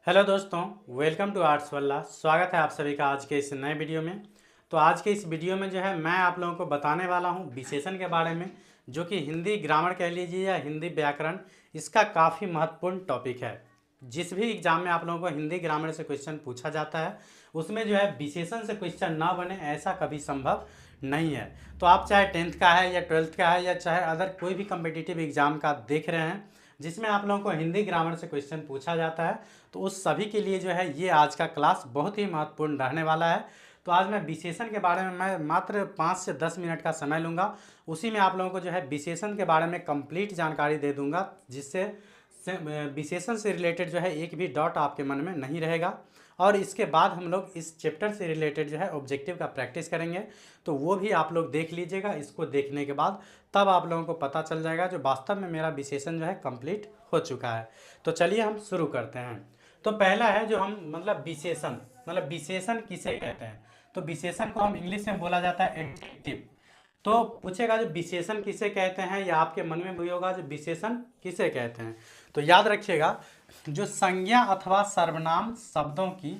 Hello दोस्तों, welcome to arts वल्ला। स्वागत है आप सभी का आज के इस नए वीडियो में। तो आज के इस वीडियो में जो है मैं आप लोगों को बताने वाला हूँ विशेषण के बारे में, जो कि हिंदी ग्रामर कह लीजिए या हिंदी व्याकरण, इसका काफ़ी महत्वपूर्ण टॉपिक है। जिस भी एग्जाम में आप लोगों को हिंदी ग्रामर से क्वेश्चन पूछा जाता है उसमें जो है विशेषण से क्वेश्चन ना बने ऐसा कभी संभव नहीं है। तो आप चाहे 10th का है या 12th का है या चाहे अदर कोई भी कम्पिटिटिव एग्जाम का आप देख रहे हैं जिसमें आप लोगों को हिंदी ग्रामर से क्वेश्चन पूछा जाता है, तो उस सभी के लिए जो है ये आज का क्लास बहुत ही महत्वपूर्ण रहने वाला है। तो आज मैं विशेषण के बारे में मैं मात्र 5 से 10 मिनट का समय लूँगा, उसी में आप लोगों को जो है विशेषण के बारे में कंप्लीट जानकारी दे दूँगा, जिससे विशेषण से रिलेटेड जो है एक भी डॉट आपके मन में नहीं रहेगा। और इसके बाद हम लोग इस चैप्टर से रिलेटेड जो है ऑब्जेक्टिव का प्रैक्टिस करेंगे, तो वो भी आप लोग देख लीजिएगा। इसको देखने के बाद तब आप लोगों को पता चल जाएगा जो वास्तव में मेरा विशेषण जो है कंप्लीट हो चुका है। तो चलिए हम शुरू करते हैं। तो पहला है जो हम विशेषण विशेषण किसे कहते हैं। तो विशेषण को हम इंग्लिश में बोला जाता है एडजेक्टिव। तो पूछेगा जो विशेषण किसे कहते हैं, या आपके मन में भी होगा जो विशेषण किसे कहते हैं। तो याद रखिएगा, जो संज्ञा अथवा सर्वनाम शब्दों की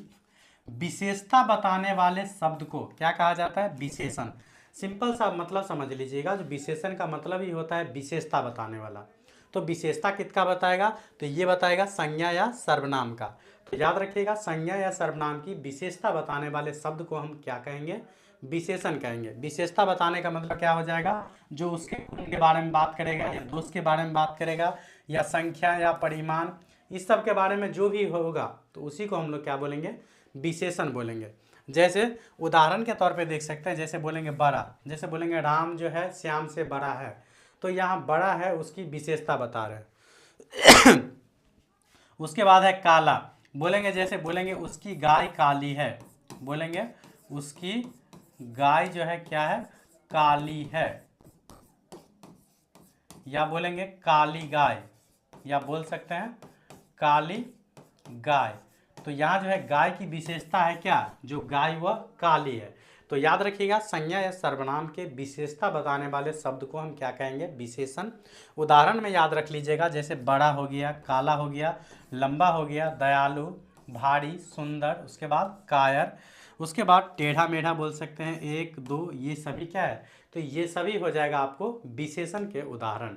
विशेषता बताने वाले शब्द को क्या कहा जाता है, विशेषण। सिंपल सा मतलब समझ लीजिएगा, जो विशेषण का मतलब ही होता है विशेषता बताने वाला। तो विशेषता किसका बताएगा, तो ये बताएगा संज्ञा या सर्वनाम का। तो याद रखिएगा, संज्ञा या सर्वनाम की विशेषता बताने वाले शब्द को हम क्या कहेंगे, विशेषण कहेंगे। विशेषता बताने का मतलब क्या हो जाएगा, जो उसके गुण के बारे में बात करेगा या दोष के बारे में बात करेगा या संख्या या परिमाण, इस सब के बारे में जो भी होगा तो उसी को हम लोग क्या बोलेंगे, विशेषण बोलेंगे। जैसे उदाहरण के तौर पे देख सकते हैं, जैसे बोलेंगे बड़ा, जैसे बोलेंगे राम जो है श्याम से बड़ा है, तो यहाँ बड़ा है उसकी विशेषता बता रहे हैं। उसके बाद है काला, बोलेंगे जैसे बोलेंगे उसकी गाय काली है, बोलेंगे उसकी गाय जो है क्या है, काली है। या बोलेंगे काली गाय, या बोल सकते हैं काली गाय। तो यहाँ जो है गाय की विशेषता है क्या, जो गाय वह काली है। तो याद रखिएगा, संज्ञा या सर्वनाम के विशेषता बताने वाले शब्द को हम क्या कहेंगे, विशेषण। उदाहरण में याद रख लीजिएगा, जैसे बड़ा हो गया, काला हो गया, लंबा हो गया, दयालु, भारी, सुंदर, उसके बाद कायर, उसके बाद टेढ़ा मेढ़ा बोल सकते हैं, एक दो, ये सभी क्या है, तो ये सभी हो जाएगा आपको विशेषण के उदाहरण।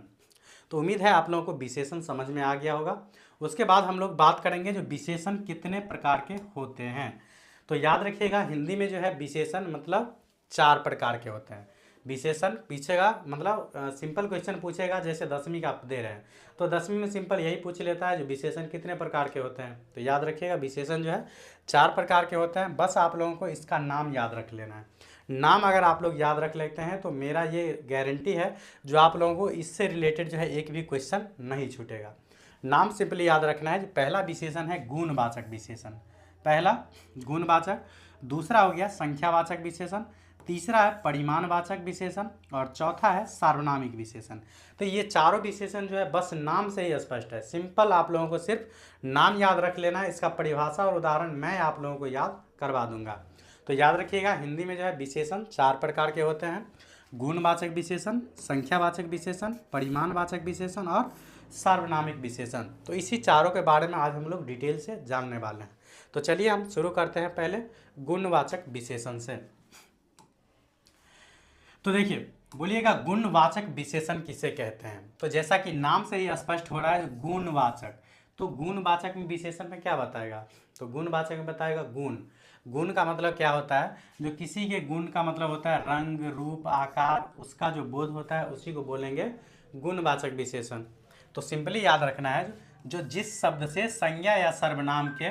तो उम्मीद है आप लोगों को विशेषण समझ में आ गया होगा। उसके बाद हम लोग बात करेंगे जो विशेषण कितने प्रकार के होते हैं। तो याद रखिएगा, हिंदी में जो है विशेषण मतलब 4 प्रकार के होते हैं। विशेषण पूछेगा सिंपल क्वेश्चन पूछेगा, जैसे 10वीं का आप दे रहे हैं तो 10वीं में सिंपल यही पूछ लेता है जो विशेषण कितने प्रकार के होते हैं। तो याद रखिएगा, विशेषण जो है 4 प्रकार के होते हैं। बस आप लोगों को इसका नाम याद रख लेना है। नाम अगर आप लोग याद रख लेते हैं तो मेरा ये गारंटी है जो आप लोगों को इससे रिलेटेड जो है एक भी क्वेश्चन नहीं छूटेगा। नाम सिंपली याद रखना है। पहला विशेषण है गुणवाचक विशेषण, पहला गुणवाचक, दूसरा हो गया संख्यावाचक विशेषण, तीसरा है परिमाणवाचक विशेषण, और चौथा है सार्वनामिक विशेषण। तो ये चारों विशेषण जो है बस नाम से ही स्पष्ट है। सिंपल आप लोगों को सिर्फ नाम याद रख लेना है, इसका परिभाषा और उदाहरण मैं आप लोगों को याद करवा दूंगा। तो याद रखिएगा, हिंदी में जो है विशेषण 4 प्रकार के होते हैं, गुणवाचक विशेषण, संख्यावाचक विशेषण, परिमाणवाचक विशेषण और सार्वनामिक विशेषण। तो इसी चारों के बारे में आज हम लोग डिटेल से जानने वाले हैं। तो चलिए हम शुरू करते हैं पहले गुणवाचक विशेषण से। तो देखिए, बोलिएगा गुणवाचक विशेषण किसे कहते हैं। तो जैसा कि नाम से ही स्पष्ट हो रहा है गुणवाचक, तो गुणवाचक में विशेषण में क्या बताएगा, तो गुणवाचक में बताएगा गुण। गुण का मतलब क्या होता है, जो किसी के गुण का मतलब होता है रंग, रूप, आकार, उसका जो बोध होता है उसी को बोलेंगे गुणवाचक विशेषण। तो सिंपली याद रखना है, जो जिस शब्द से संज्ञा या सर्वनाम के,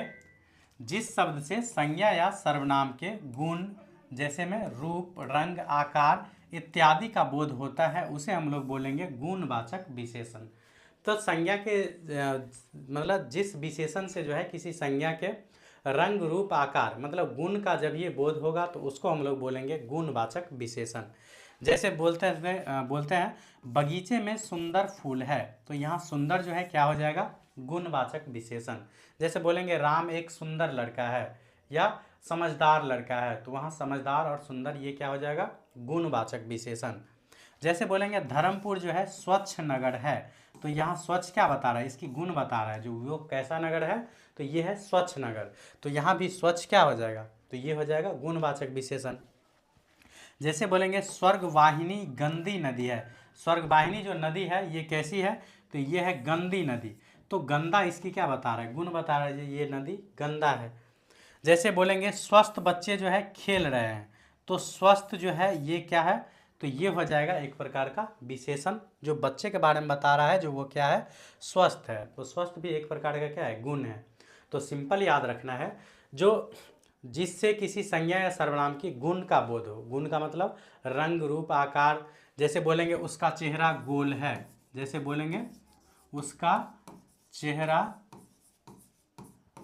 जिस शब्द से संज्ञा या सर्वनाम के गुण जैसे में रूप, रंग, आकार इत्यादि का बोध होता है उसे हम लोग बोलेंगे गुणवाचक विशेषण। तो संज्ञा के जिस विशेषण से जो है किसी संज्ञा के रंग, रूप, आकार मतलब गुण का जब ये बोध होगा तो उसको हम लोग बोलेंगे गुणवाचक विशेषण। जैसे बोलते हैं बगीचे में सुंदर फूल है, तो यहाँ सुंदर जो है क्या हो जाएगा, गुणवाचक विशेषण। जैसे बोलेंगे राम एक सुंदर लड़का है या समझदार लड़का है, तो वहाँ समझदार और सुंदर ये क्या हो जाएगा, गुणवाचक विशेषण। जैसे बोलेंगे धर्मपुर जो है स्वच्छ नगर है, तो यहाँ स्वच्छ क्या बता रहा है, इसकी गुण बता रहा है, जो वो कैसा नगर है, तो ये है स्वच्छ नगर। तो यहाँ भी स्वच्छ क्या हो जाएगा, तो ये हो जाएगा गुणवाचक विशेषण। जैसे बोलेंगे स्वर्गवाहिनी गंदी नदी है, स्वर्गवाहिनी जो नदी है ये कैसी है, तो ये है गंदी नदी। तो गंदा इसकी क्या बता रहा है, गुण बता रहा है, ये नदी गंदा है। जैसे बोलेंगे स्वस्थ बच्चे जो है खेल रहे हैं, तो स्वस्थ जो है ये क्या है, तो ये हो जाएगा एक प्रकार का विशेषण जो बच्चे के बारे में बता रहा है, जो वो क्या है, स्वस्थ है। तो स्वस्थ भी एक प्रकार का क्या है, गुण है। तो सिंपल याद रखना है, जो जिससे किसी संज्ञा या सर्वनाम की गुण का बोध हो। गुण का मतलब रंग रूप आकार। जैसे बोलेंगे उसका चेहरा गोल है, जैसे बोलेंगे उसका चेहरा,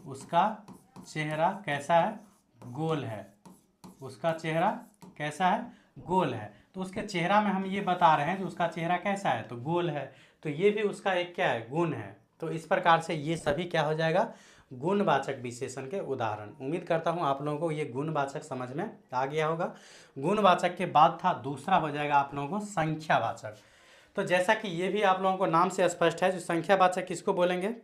उसका चेहरा कैसा है, गोल है, उसका चेहरा कैसा है, गोल है। तो उसके चेहरा में हम ये बता रहे हैं कि उसका चेहरा कैसा है, तो गोल है। तो ये भी उसका एक क्या है, गुण है। तो इस प्रकार से ये सभी क्या हो जाएगा, गुणवाचक विशेषण के उदाहरण। उम्मीद करता हूँ आप लोगों को ये गुणवाचक समझ में आ गया होगा। गुणवाचक के बाद था दूसरा हो जाएगा आप लोगों को संख्यावाचक। तो जैसा कि ये भी आप लोगों को नाम से स्पष्ट है, जो संख्यावाचक किसको बोलेंगे,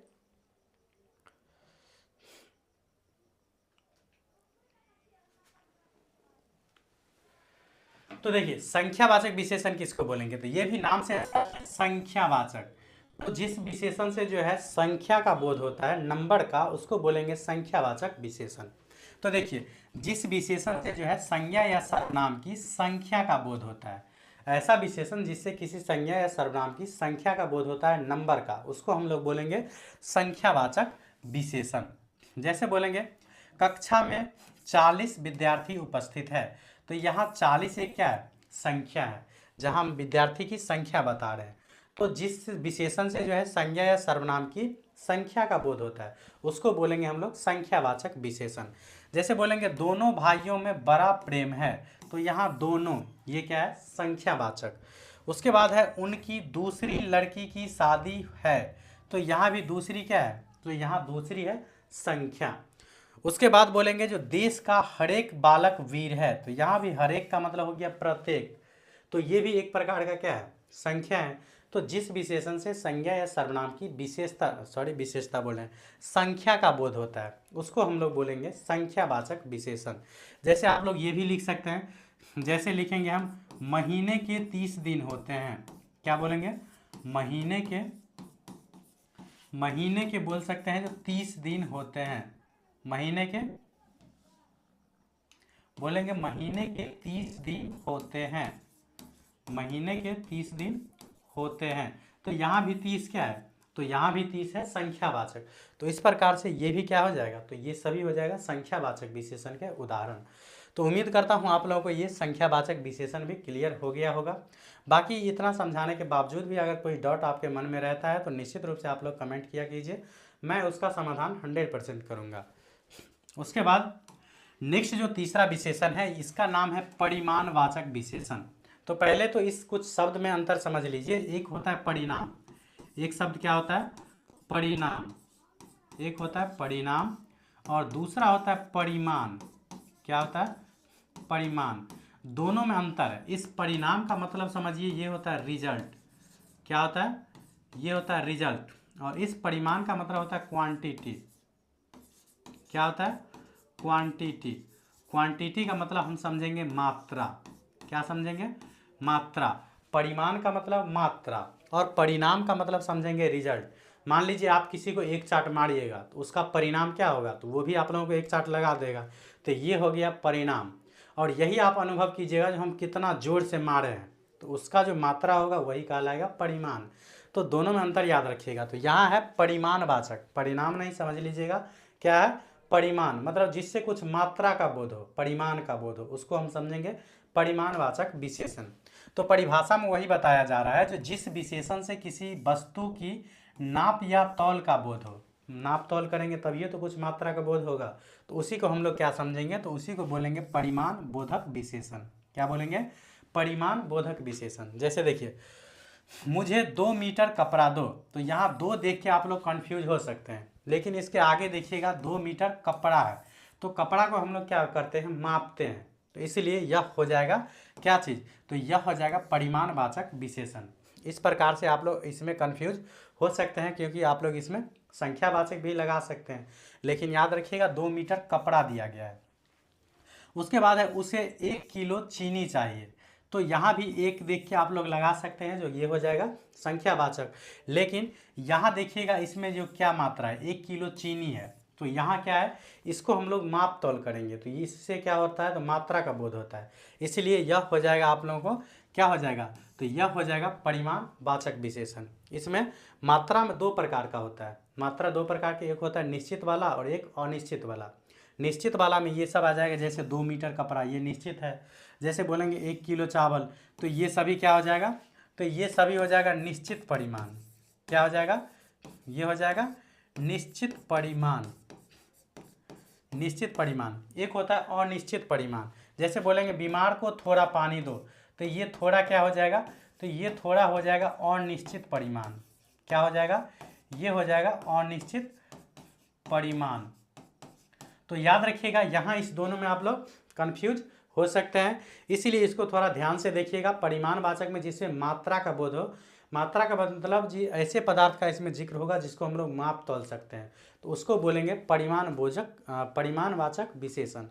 तो देखिए संख्यावाचक विशेषण किसको बोलेंगे, तो ये भी नाम से संख्यावाचक। तो जिस विशेषण से जो है संख्या का बोध होता है, नंबर का, उसको बोलेंगे संख्यावाचक विशेषण। तो देखिए जिस विशेषण से जो है संज्ञा या सर्वनाम की संख्या का बोध होता है, ऐसा विशेषण जिससे किसी संज्ञा या सर्वनाम की संख्या का बोध होता है, नंबर का, उसको हम लोग बोलेंगे संख्यावाचक विशेषण। जैसे बोलेंगे कक्षा में 40 विद्यार्थी उपस्थित है, तो यहाँ 40 एक क्या है, संख्या है, जहाँ हम विद्यार्थी की संख्या बता रहे हैं। तो जिस विशेषण से जो है संज्ञा या सर्वनाम की संख्या का बोध होता है, उसको बोलेंगे हम लोग संख्यावाचक विशेषण। जैसे बोलेंगे दोनों भाइयों में बड़ा प्रेम है, तो यहाँ दोनों ये क्या है, संख्यावाचक। उसके बाद है उनकी दूसरी लड़की की शादी है, तो यहाँ भी दूसरी क्या है, तो यहाँ दूसरी है संख्या। उसके बाद बोलेंगे जो देश का हरेक बालक वीर है, तो यहाँ भी हरेक का मतलब हो गया प्रत्येक, तो ये भी एक प्रकार का क्या है, संख्या है। तो जिस विशेषण से संज्ञा या सर्वनाम की विशेषता बोले संख्या का बोध होता है, उसको हम लोग बोलेंगे संख्यावाचक विशेषण। जैसे आप लोग ये भी लिख सकते हैं, जैसे लिखेंगे हम महीने के 30 दिन होते हैं, क्या बोलेंगे, महीने के बोल सकते हैं जो 30 दिन होते हैं, महीने के बोलेंगे महीने के 30 दिन होते हैं, महीने के 30 दिन होते हैं। तो यहाँ भी 30 क्या है, तो यहाँ भी 30 है संख्यावाचक। तो इस प्रकार से ये भी क्या हो जाएगा, तो ये सभी हो जाएगा संख्यावाचक विशेषण के उदाहरण। तो उम्मीद करता हूँ आप लोगों को ये संख्यावाचक विशेषण भी क्लियर हो गया होगा। बाकी इतना समझाने के बावजूद भी अगर कोई डाउट आपके मन में रहता है, तो निश्चित रूप से आप लोग कमेंट किया कीजिए, मैं उसका समाधान 100% करूँगा। उसके बाद नेक्स्ट जो तीसरा विशेषण है, इसका नाम है परिमाणवाचक विशेषण। तो पहले तो इस कुछ शब्द में अंतर समझ लीजिए। एक होता है परिणाम, एक शब्द क्या होता है, परिणाम, एक होता है परिणाम, और दूसरा होता है परिमाण। क्या होता है, परिमाण। दोनों में अंतर है। इस परिणाम का मतलब समझिए ये होता है रिजल्ट, क्या होता है, ये होता है रिजल्ट। और इस परिमाण का मतलब होता है क्वांटिटी, क्या होता है, क्वांटिटी। क्वांटिटी का मतलब हम समझेंगे मात्रा, क्या समझेंगे, मात्रा। परिमाण का मतलब मात्रा, और परिणाम का मतलब समझेंगे रिजल्ट। मान लीजिए आप किसी को एक चाट मारिएगा, तो उसका परिणाम क्या होगा, तो वो भी आप लोगों को एक चाट लगा देगा, तो ये हो गया परिणाम। और यही आप अनुभव कीजिएगा जो हम कितना जोर से मारे हैं, तो उसका जो मात्रा होगा वही कहलाएगा परिमाण। तो दोनों में अंतर याद रखिएगा। तो यहाँ है परिमाणवाचक, परिणाम नहीं समझ लीजिएगा, क्या है, परिमाण, मतलब जिससे कुछ मात्रा का बोध हो, परिमाण का बोध हो, उसको हम समझेंगे परिमाणवाचक विशेषण। तो परिभाषा में वही बताया जा रहा है, जो जिस विशेषण से किसी वस्तु की नाप या तौल का बोध हो, नाप तौल करेंगे तभी तो कुछ मात्रा का बोध होगा, तो उसी को हम लोग क्या समझेंगे, तो उसी को बोलेंगे परिमाण बोधक विशेषण। क्या बोलेंगे, परिमाण बोधक विशेषण। जैसे देखिए मुझे 2 मीटर कपड़ा दो, तो यहाँ 2 देख के आप लोग कंफ्यूज हो सकते हैं, लेकिन इसके आगे देखिएगा 2 मीटर कपड़ा है, तो कपड़ा को हम लोग क्या करते हैं, मापते हैं, तो इसलिए यह हो जाएगा क्या चीज़, तो यह हो जाएगा परिमाणवाचक विशेषण। इस प्रकार से आप लोग इसमें कंफ्यूज हो सकते हैं, क्योंकि आप लोग इसमें संख्यावाचक भी लगा सकते हैं, लेकिन याद रखिएगा 2 मीटर कपड़ा दिया गया है। उसके बाद है उसे 1 किलो चीनी चाहिए, तो यहाँ भी एक देख के आप लोग लगा सकते हैं, जो ये हो जाएगा संख्यावाचक। लेकिन यहाँ देखिएगा इसमें जो क्या मात्रा है, 1 किलो चीनी है, तो यहाँ क्या है, इसको हम लोग माप तौल करेंगे, तो इससे क्या होता है, तो मात्रा का बोध होता है, इसलिए यह हो जाएगा आप लोगों को क्या हो जाएगा, तो यह हो जाएगा परिमाणवाचक विशेषण। इसमें मात्रा में 2 प्रकार का होता है, मात्रा 2 प्रकार के, एक होता है निश्चित वाला और एक अनिश्चित वाला। निश्चित वाला में ये सब आ जाएगा, जैसे 2 मीटर कपड़ा ये निश्चित है, जैसे बोलेंगे 1 किलो चावल, तो ये सभी क्या हो जाएगा, तो ये सभी हो जाएगा निश्चित परिमाण। क्या हो जाएगा, ये हो जाएगा निश्चित परिमाण। निश्चित परिमाण। एक होता है अनिश्चित परिमाण, जैसे बोलेंगे बीमार को थोड़ा पानी दो, तो ये थोड़ा क्या हो जाएगा, तो ये थोड़ा हो जाएगा अनिश्चित परिमाण। क्या हो जाएगा, ये हो जाएगा अनिश्चित परिमाण। तो याद रखिएगा यहाँ इस दोनों में आप लोग कंफ्यूज हो सकते हैं, इसीलिए इसको थोड़ा ध्यान से देखिएगा। परिमाणवाचक में जिसमें मात्रा का बोध हो, मात्रा का मतलब जी ऐसे पदार्थ का इसमें जिक्र होगा जिसको हम लोग माप तौल सकते हैं, तो उसको बोलेंगे परिमाणवाचक विशेषण।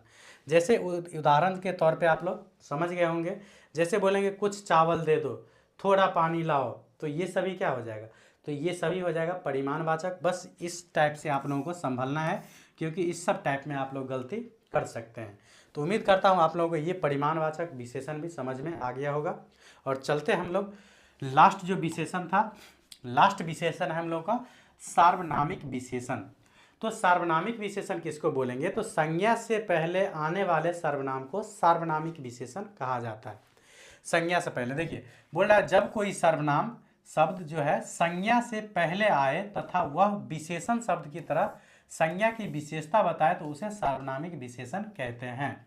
जैसे उदाहरण के तौर पे आप लोग समझ गए होंगे, जैसे बोलेंगे कुछ चावल दे दो, थोड़ा पानी लाओ, तो ये सभी क्या हो जाएगा, तो ये सभी हो जाएगा परिमाणवाचक। बस इस टाइप से आप लोगों को संभलना है, क्योंकि इस सब टाइप में आप लोग गलती कर सकते हैं। तो उम्मीद करता हूँ आप लोगों को ये परिमाणवाचक विशेषण भी समझ में आ गया होगा। और चलते हम लोग लास्ट जो विशेषण था, लास्ट विशेषण है हम लोग का सार्वनामिक विशेषण। तो सार्वनामिक विशेषण किसको बोलेंगे, तो संज्ञा से पहले आने वाले सर्वनाम को सार्वनामिक विशेषण कहा जाता है। संज्ञा से पहले देखिए बोल रहा है, जब कोई सर्वनाम शब्द जो है संज्ञा से पहले आए तथा वह विशेषण शब्द की तरह संज्ञा की विशेषता बताए, तो उसे सार्वनामिक विशेषण कहते हैं।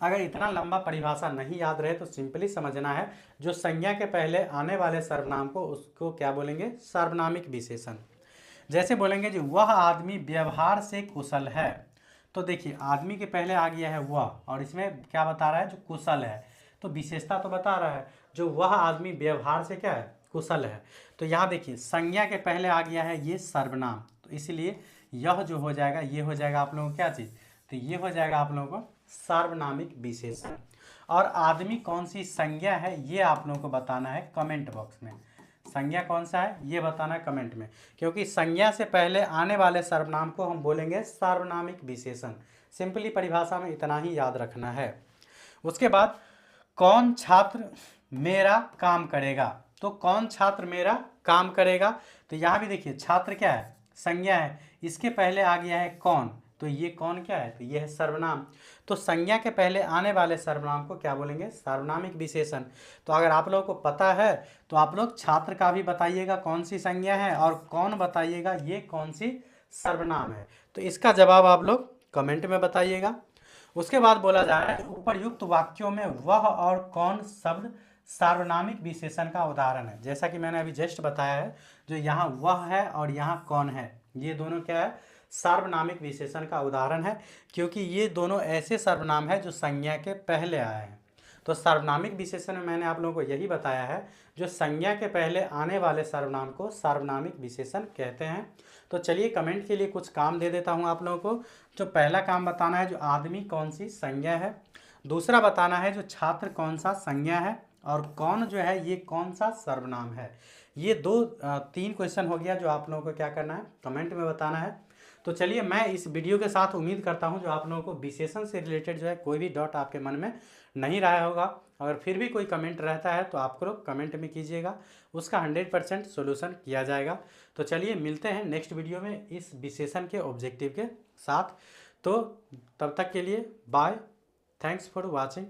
अगर इतना लंबा परिभाषा नहीं याद रहे तो सिंपली समझना है, जो संज्ञा के पहले आने वाले सर्वनाम को उसको क्या बोलेंगे, सार्वनामिक विशेषण। जैसे बोलेंगे जी वह आदमी व्यवहार से कुशल है, तो देखिए आदमी के पहले आ गया है वह, और इसमें क्या बता रहा है, जो कुशल है, तो विशेषता तो बता रहा है, जो वह आदमी व्यवहार से क्या है, कुशल है। तो यहाँ देखिए संज्ञा के पहले आ गया है ये सर्वनाम, तो इसलिए यह जो हो जाएगा, ये हो जाएगा आप लोगों को क्या चीज़, तो ये हो जाएगा आप लोगों को सार्वनामिक विशेषण। और आदमी कौन सी संज्ञा है ये आप लोगों को बताना है कमेंट बॉक्स में। संज्ञा कौन सा है ये बताना है कमेंट में, क्योंकि संज्ञा से पहले आने वाले सर्वनाम को हम बोलेंगे सार्वनामिक विशेषण। सिंपली परिभाषा में इतना ही याद रखना है। उसके बाद कौन छात्र मेरा काम करेगा, तो कौन छात्र मेरा काम करेगा, तो यहाँ भी देखिए छात्र क्या है, संज्ञा है, इसके पहले आ गया है कौन, तो ये कौन क्या है, तो ये है सर्वनाम। तो संज्ञा के पहले आने वाले सर्वनाम को क्या बोलेंगे, सार्वनामिक विशेषण। तो अगर आप लोगों को पता है तो आप लोग छात्र का भी बताइएगा कौन सी संज्ञा है, और कौन बताइएगा ये कौन सी सर्वनाम है, तो इसका जवाब आप लोग कमेंट में बताइएगा। उसके बाद बोला जा रहा है उपर्युक्त वाक्यों में वह और कौन शब्द सार्वनामिक विशेषण का उदाहरण है। जैसा कि मैंने अभी जस्ट बताया है, जो यहाँ वह है और यहाँ कौन है, ये दोनों क्या है, सार्वनामिक विशेषण का उदाहरण है, क्योंकि ये दोनों ऐसे सर्वनाम है जो संज्ञा के पहले आए हैं। तो सार्वनामिक विशेषण में मैंने आप लोगों को यही बताया है, जो संज्ञा के पहले आने वाले सर्वनाम को सार्वनामिक विशेषण कहते हैं। तो चलिए कमेंट के लिए कुछ काम दे देता हूँ आप लोगों को। जो पहला काम बताना है, जो आदमी कौन सी संज्ञा है, दूसरा बताना है जो छात्र कौन सा संज्ञा है, और कौन जो है ये कौन सा सर्वनाम है। ये 3 क्वेश्चन हो गया जो आप लोगों को क्या करना है, कमेंट में बताना है। तो चलिए मैं इस वीडियो के साथ उम्मीद करता हूं जो आप लोगों को विशेषण से रिलेटेड जो है कोई भी डाउट आपके मन में नहीं रहा होगा। अगर फिर भी कोई कमेंट रहता है तो आप लोग कमेंट में कीजिएगा, उसका 100% सोल्यूशन किया जाएगा। तो चलिए मिलते हैं नेक्स्ट वीडियो में इस विशेषण के ऑब्जेक्टिव के साथ। तो तब तक के लिए बाय, थैंक्स फॉर वॉचिंग।